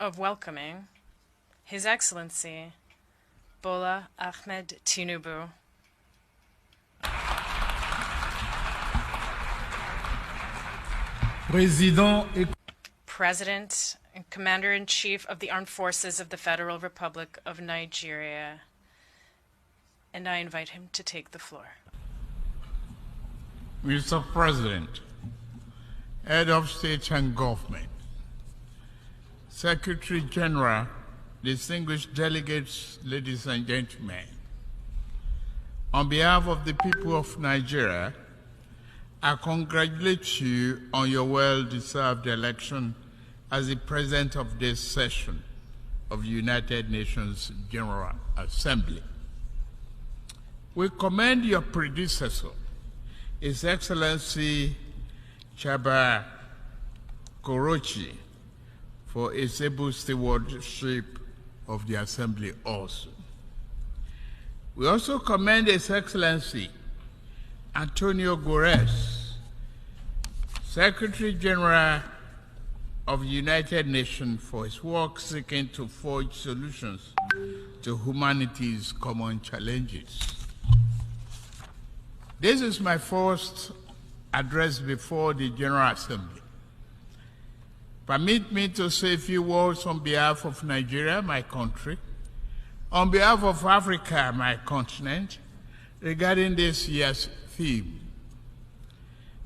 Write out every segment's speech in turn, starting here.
of welcoming His Excellency Bola Ahmed Tinubu. President and Commander-in-Chief of the Armed Forces of the Federal Republic of Nigeria. And I invite him to take the floor. Mr. President, Head of State and Government, Secretary General, distinguished delegates, ladies and gentlemen, on behalf of the people of Nigeria, I congratulate you on your well-deserved election as the President of this session of the United Nations General Assembly. We commend your predecessor, His Excellency Chaba Korochi, for his able stewardship of the Assembly also. We also commend His Excellency Antonio Guterres, Secretary General of the United Nations, for his work seeking to forge solutions to humanity's common challenges. This is my first address before the General Assembly. Permit me to say a few words on behalf of Nigeria, my country, on behalf of Africa, my continent, regarding this year's theme.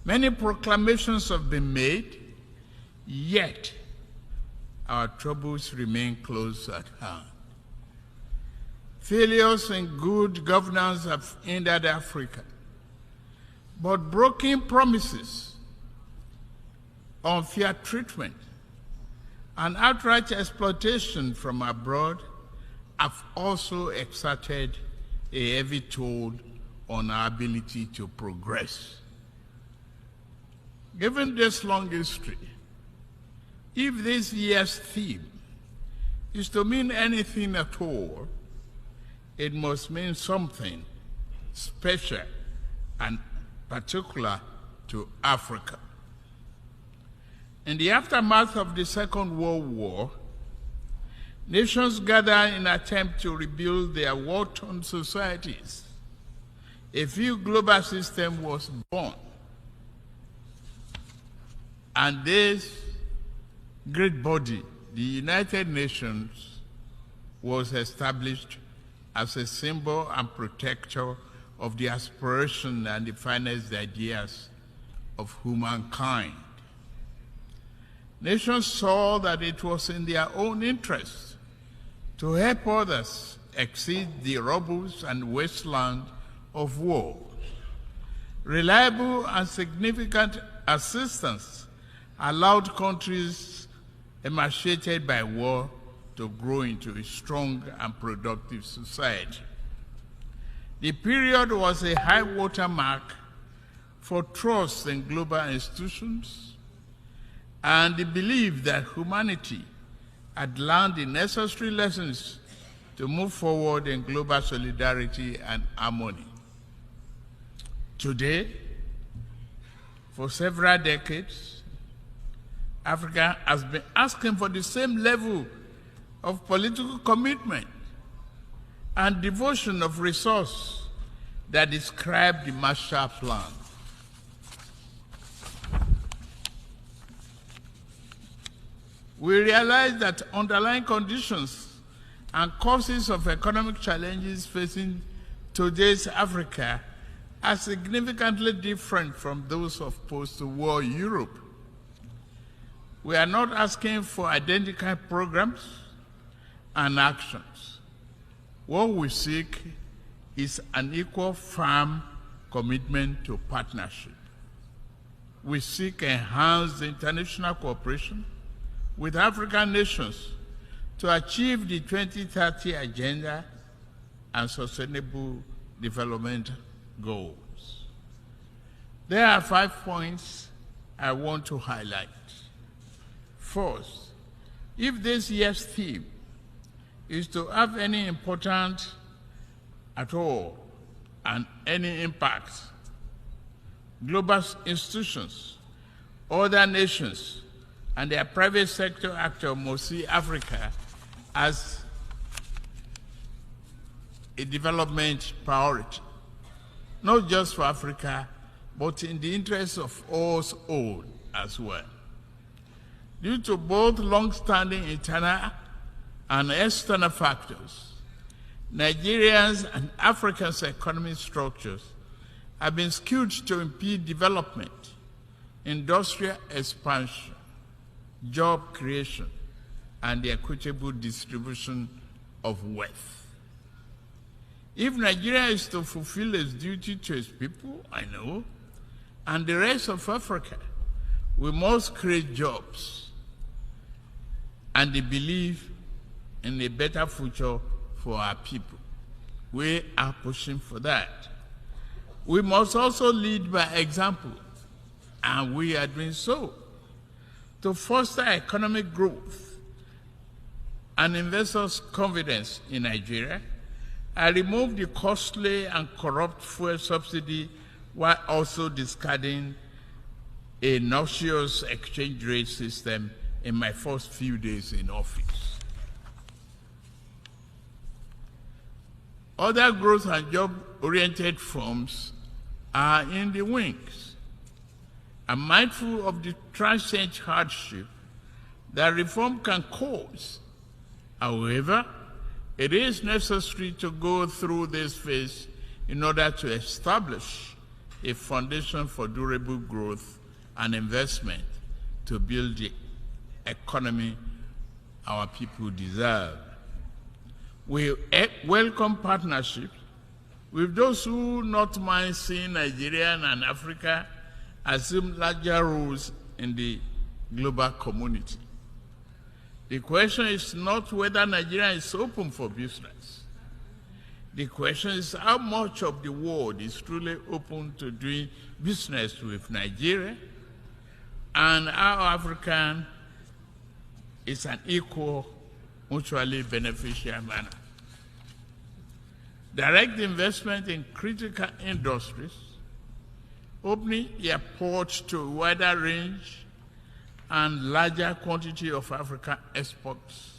Many proclamations have been made, yet our troubles remain close at hand. Failures in good governance have hindered Africa, but broken promises, unfair treatment, and outright exploitation from abroad have also exerted a heavy toll on our ability to progress. Given this long history, if this year's theme is to mean anything at all, it must mean something special and particular to Africa. In the aftermath of the Second World War, nations gathered in an attempt to rebuild their war-torn societies. A new global system was born, and this great body, the United Nations, was established as a symbol and protector of the aspiration and the finest ideas of humankind. Nations saw that it was in their own interest to help others exceed the rubbles and wasteland of war. Reliable and significant assistance allowed countries emaciated by war to grow into a strong and productive society. The period was a high water mark for trust in global institutions and the belief that humanity had learned the necessary lessons to move forward in global solidarity and harmony. Today, for several decades, Africa has been asking for the same level of political commitment and devotion of resource that described the Marshall Plan. We realize that underlying conditions and causes of economic challenges facing today's Africa are significantly different from those of post-war Europe. We are not asking for identical programs and actions. What we seek is an equal, firm commitment to partnership. We seek enhanced international cooperation with African nations to achieve the 2030 Agenda and Sustainable Development Goals. There are 5 points I want to highlight. First, if this year's theme is to have any importance at all and any impact, global institutions, other nations, and their private sector actor must see Africa as a development priority, not just for Africa, but in the interest of us all as well. Due to both long-standing internal and external factors, Nigeria's and Africa's economic structures have been skewed to impede development, industrial expansion, job creation, and the equitable distribution of wealth. If Nigeria is to fulfill its duty to its people, I know, and the rest of Africa, we must create jobs and the belief in a better future for our people. We are pushing for that. We must also lead by example, and we are doing so, to foster economic growth and investors' confidence in Nigeria. I remove the costly and corrupt fuel subsidy while also discarding a noxious exchange rate system in my first few days in office. Other growth and job-oriented firms are in the wings. I'm mindful of the transient hardship that reform can cause. However, it is necessary to go through this phase in order to establish a foundation for durable growth and investment to build the economy our people deserve. We welcome partnerships with those who not mind seeing Nigeria and Africa assume larger roles in the global community. The question is not whether Nigeria is open for business. The question is how much of the world is truly open to doing business with Nigeria, and how African is an equal, mutually beneficial manner. Direct investment in critical industries, opening airports to a wider range and larger quantity of African exports,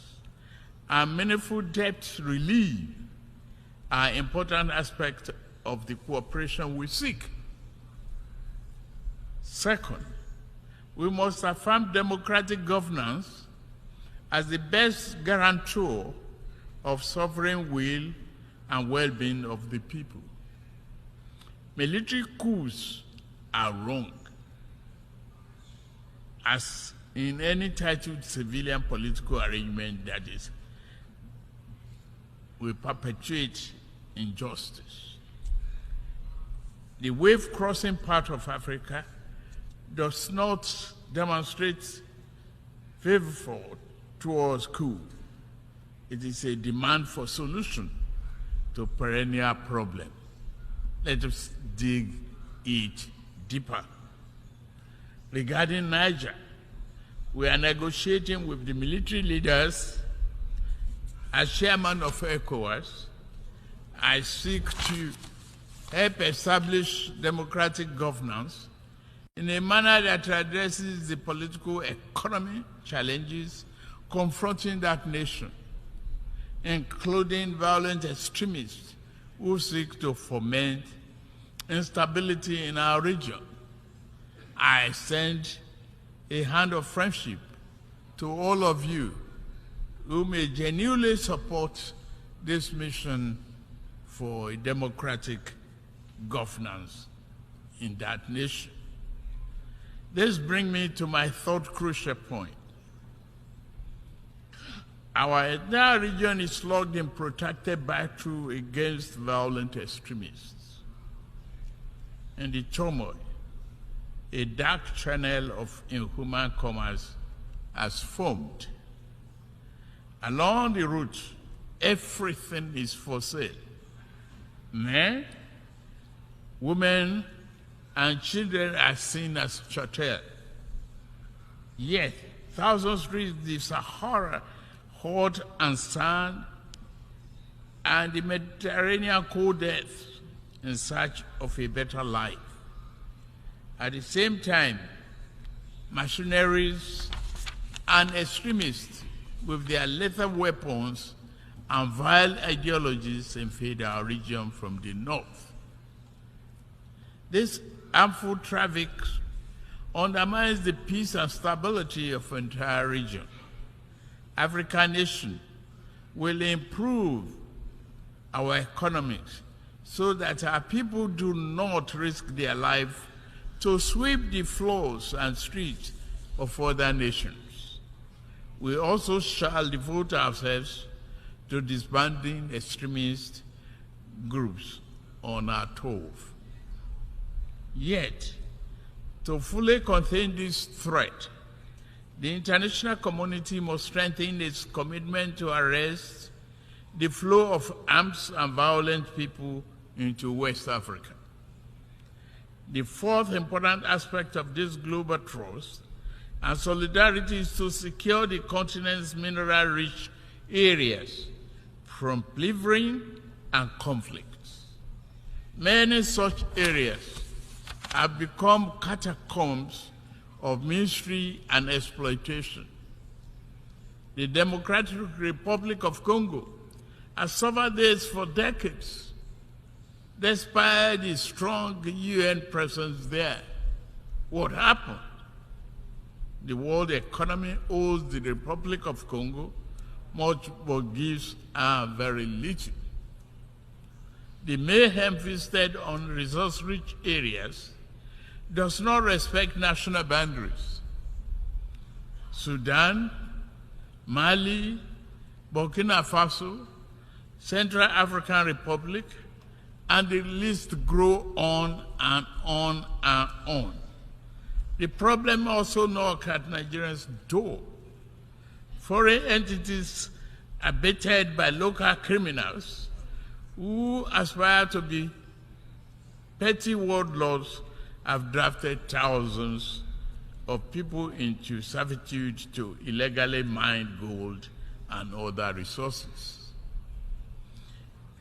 and meaningful debt relief are important aspects of the cooperation we seek. Second, we must affirm democratic governance as the best guarantor of sovereign will and well-being of the people. Military coups are wrong, as in any titled civilian political arrangement that is, will perpetuate injustice. The wave-crossing part of Africa does not demonstrate favor towards coup. It is a demand for solution to perennial problem. Let us dig it deeper. Regarding Niger, we are negotiating with the military leaders. As chairman of ECOWAS, I seek to help establish democratic governance in a manner that addresses the political economy challenges confronting that nation, including violent extremists who seek to foment instability in our region. I extend a hand of friendship to all of you who may genuinely support this mission for a democratic governance in that nation. This brings me to my third crucial point. Our entire region is locked in protracted battle against violent extremists. In the turmoil, a dark channel of inhuman commerce has formed. Along the route, everything is for sale. Men, women, and children are seen as chattel. Yet, thousands reach the Sahara, hot and sand, and the Mediterranean cold depths in search of a better life. At the same time, machineries and extremists with their lethal weapons and vile ideologies invade our region from the north. This harmful traffic undermines the peace and stability of the entire region. African nation will improve our economics so that our people do not risk their life to sweep the floors and streets of other nations. We also shall devote ourselves to disbanding extremist groups on our turf. Yet, to fully contain this threat, the international community must strengthen its commitment to arrest the flow of armed and violent people into West Africa. The fourth important aspect of this global trust and solidarity is to secure the continent's mineral-rich areas from plundering and conflicts. Many such areas have become catacombs of misery and exploitation. The Democratic Republic of Congo has suffered this for decades, despite the strong UN presence there. What happened? The world economy owes the Republic of Congo much, but gives her very little. The mayhem visited on resource-rich areas does not respect national boundaries. Sudan, Mali, Burkina Faso, Central African Republic, and the list grow on and on and on. The problem also knocks at Nigeria's door. Foreign entities are baited by local criminals who aspire to be petty warlords have drafted thousands of people into servitude to illegally mine gold and other resources.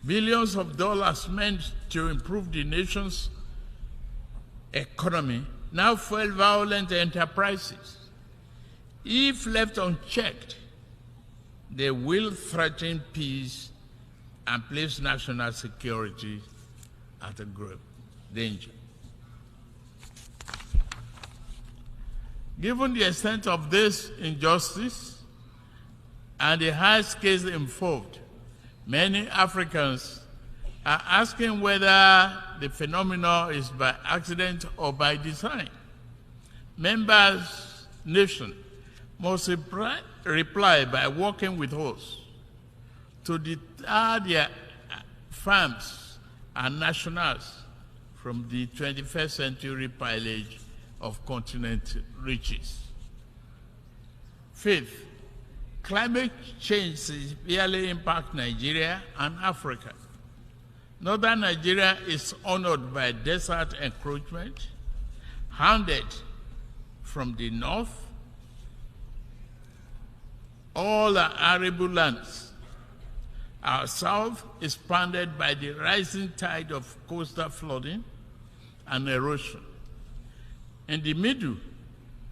Billions of dollars meant to improve the nation's economy now fuel violent enterprises. If left unchecked, they will threaten peace and place national security at a grave danger. Given the extent of this injustice and the high scales involved, many Africans are asking whether the phenomenon is by accident or by design. Members' nations must reply by working with us to deter their farms and nationals from the 21st century pillage of continent riches. Fifth, climate change severely impacts Nigeria and Africa. Northern Nigeria is honored by desert encroachment, hounded from the north. All are arable lands. Our south is pounded by the rising tide of coastal flooding and erosion. In the middle,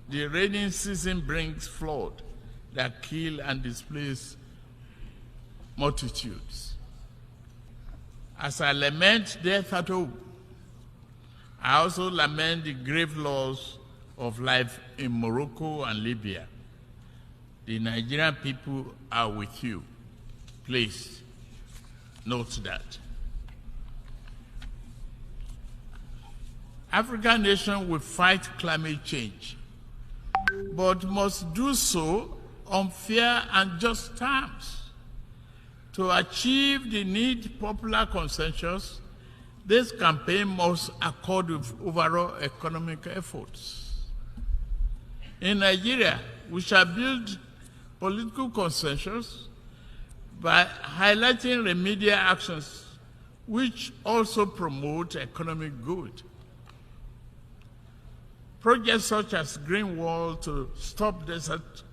the rainy season brings flood that kill and displace multitudes. As I lament death at home, I also lament the grave loss of life in Morocco and Libya. The Nigerian people are with you. Please note that. African nations will fight climate change, but must do so on fair and just terms. To achieve the need popular consensus, this campaign must accord with overall economic efforts. In Nigeria, we shall build political consensus by highlighting remedial actions which also promote economic good. Projects such as Green Wall to stop desert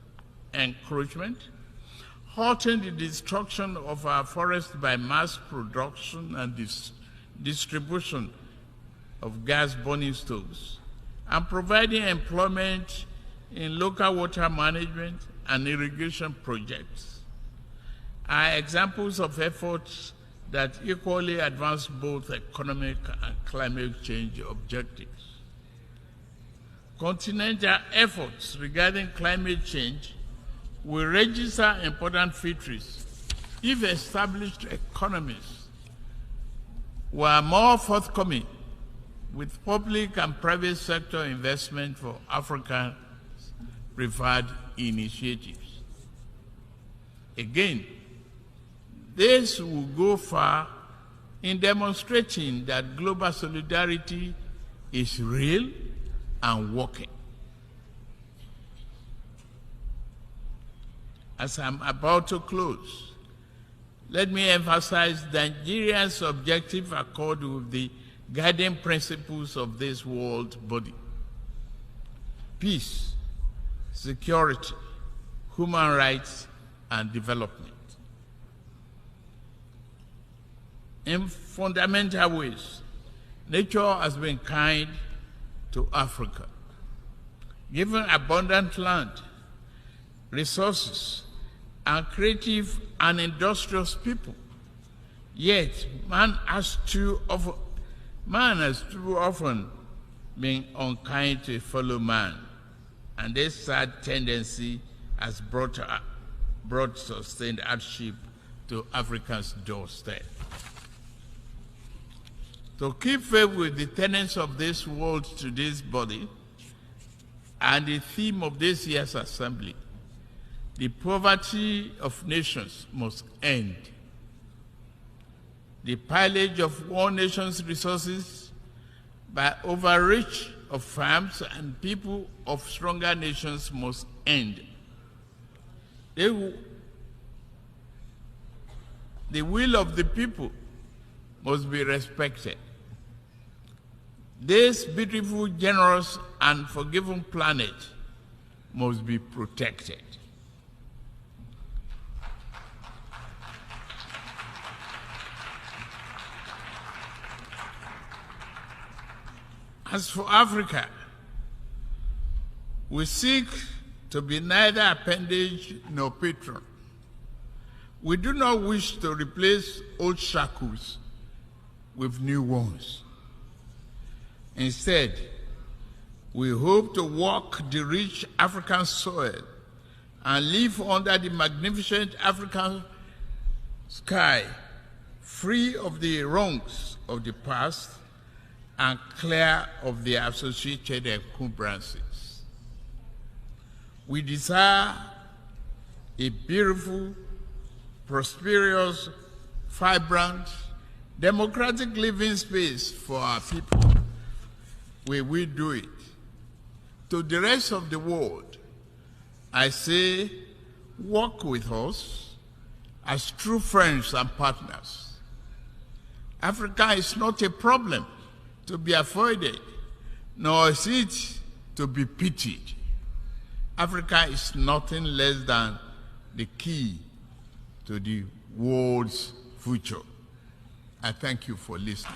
encroachment, halting the destruction of our forests by mass production and distribution of gas burning stoves, and providing employment in local water management and irrigation projects are examples of efforts that equally advance both economic and climate change objectives. Continental efforts regarding climate change will register important victories if established economies were more forthcoming with public and private sector investment for Africa's preferred initiatives. Again, this will go far in demonstrating that global solidarity is real and working. As I'm about to close, let me emphasize Nigeria's objective accord with the guiding principles of this world body: peace, security, human rights, and development. In fundamental ways, nature has been kind to Africa, given abundant land, resources, and creative and industrious people. Yet, man has too often been unkind to a fellow man, and this sad tendency has brought sustained hardship to Africa's doorstep. To keep faith with the tenets of this world to this body and the theme of this year's assembly, the poverty of nations must end. The pillage of one nation's resources by overreach of farms and people of stronger nations must end. The will of the people must be respected. This beautiful, generous, and forgiving planet must be protected. As for Africa, we seek to be neither appendage nor patron. We do not wish to replace old shackles with new ones. Instead, we hope to walk the rich African soil and live under the magnificent African sky, free of the wrongs of the past and clear of the associated encumbrances. We desire a beautiful, prosperous, vibrant, democratic living space for our people. We will do it. To the rest of the world, I say, work with us as true friends and partners. Africa is not a problem to be avoided, nor is it to be pitied. Africa is nothing less than the key to the world's future. I thank you for listening.